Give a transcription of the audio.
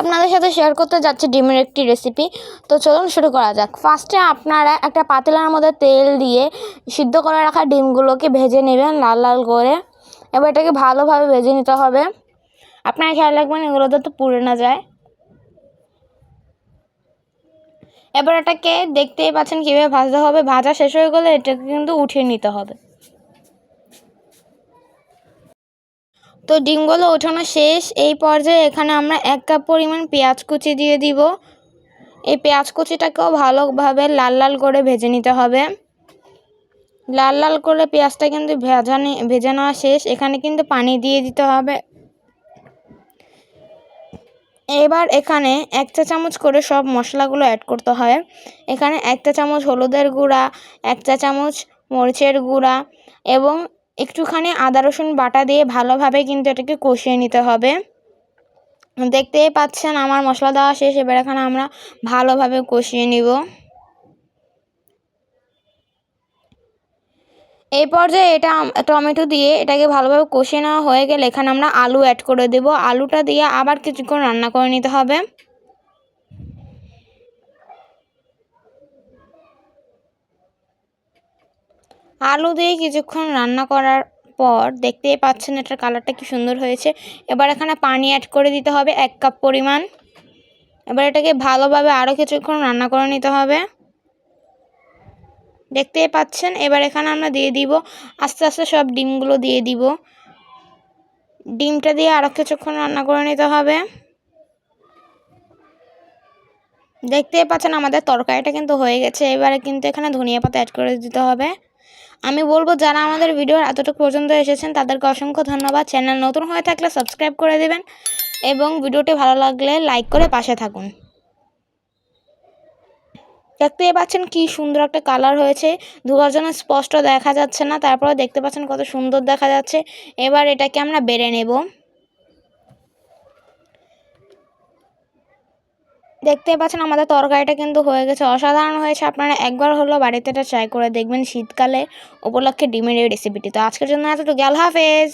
আপনাদের সাথে শেয়ার করতে যাচ্ছি ডিমের একটি রেসিপি। তো চলুন শুরু করা যাক। ফার্স্টে আপনারা একটা পাতিলার মধ্যে তেল দিয়ে সিদ্ধ করে রাখা ডিমগুলোকে ভেজে নেবেন লাল লাল করে। এবার এটাকে ভালোভাবে ভেজে নিতে হবে। আপনারা খেয়াল রাখবেন এগুলো যাতে পুড়ে না যায়। এবার এটাকে দেখতেই পাচ্ছেন কীভাবে ভাজতে হবে। ভাজা শেষ হয়ে গেলে এটাকে কিন্তু উঠিয়ে নিতে হবে। তো ডিমগুলো ওঠানো শেষ। এই পর্যায়ে এখানে আমরা 1 কাপ পরিমাণ পেঁয়াজ কুচি দিয়ে দিব। এই পেঁয়াজ কুচিটাকেও ভালোভাবে লাল লাল করে ভেজে নিতে হবে। লাল লাল করে পেঁয়াজটা কিন্তু ভেজে নেওয়া শেষ। এখানে কিন্তু পানি দিয়ে দিতে হবে। এবার এখানে 1 চা চামচ করে সব মশলাগুলো অ্যাড করতে হয়। এখানে 1 চা চামচ হলুদের গুঁড়া, 1 চা চামচ মরিচের গুঁড়া এবং একটুখানি আদা রসুন বাটা দিয়ে ভালোভাবে কিন্তু এটাকে কষিয়ে নিতে হবে। দেখতেই পাচ্ছেন আমার মশলা দেওয়া শেষ। এবার এখানে আমরা ভালোভাবে কষিয়ে নিব। এই পর্যায়ে এটা টমেটো দিয়ে এটাকে ভালোভাবে কষিয়ে নেওয়া হয়ে গেলে এখানে আমরা আলু অ্যাড করে দেব। আলুটা দিয়ে আবার কিছুক্ষণ রান্না করে নিতে হবে। আলু দিয়ে কিছুক্ষণ রান্না করার পর দেখতেই পাচ্ছেন এটার কালারটা কি সুন্দর হয়েছে। এবার এখানে পানি অ্যাড করে দিতে হবে 1 কাপ পরিমাণ। এবার এটাকে ভালোভাবে আরও কিছুক্ষণ রান্না করে নিতে হবে। দেখতেই পাচ্ছেন। এবার এখানে আমরা দিয়ে দিব আস্তে আস্তে সব ডিমগুলো দিয়ে দিব। ডিমটা দিয়ে আরও কিছুক্ষণ রান্না করে নিতে হবে। দেখতেই পাচ্ছেন আমাদের তরকারিটা কিন্তু হয়ে গেছে। এবারে কিন্তু এখানে ধনিয়া পাতা অ্যাড করে দিতে হবে। আমি বলবো যারা আমাদের ভিডিওর এতটুকু পর্যন্ত এসেছেন তাদেরকে অসংখ্য ধন্যবাদ। চ্যানেল নতুন হয়ে থাকলে সাবস্ক্রাইব করে দেবেন এবং ভিডিওটি ভালো লাগলে লাইক করে পাশে থাকুন। দেখতেই পাচ্ছেন কি সুন্দর একটা কালার হয়েছে। ধোয়ার জন্য স্পষ্ট দেখা যাচ্ছে না, তারপরে দেখতে পাচ্ছেন কত সুন্দর দেখা যাচ্ছে। এবার এটাকে আমরা বেড়ে নেব। দেখতে পাচ্ছেন আমাদের তরকারিটা কিন্তু হয়ে গেছে, অসাধারণ হয়েছে। আপনারা একবার হলো বাড়িতে এটা ট্রাই করে দেখবেন শীতকালে উপলক্ষে ডিমের এই রেসিপিটি। তো আজকের জন্য এতটুকু। আল্লাহ হাফেজ।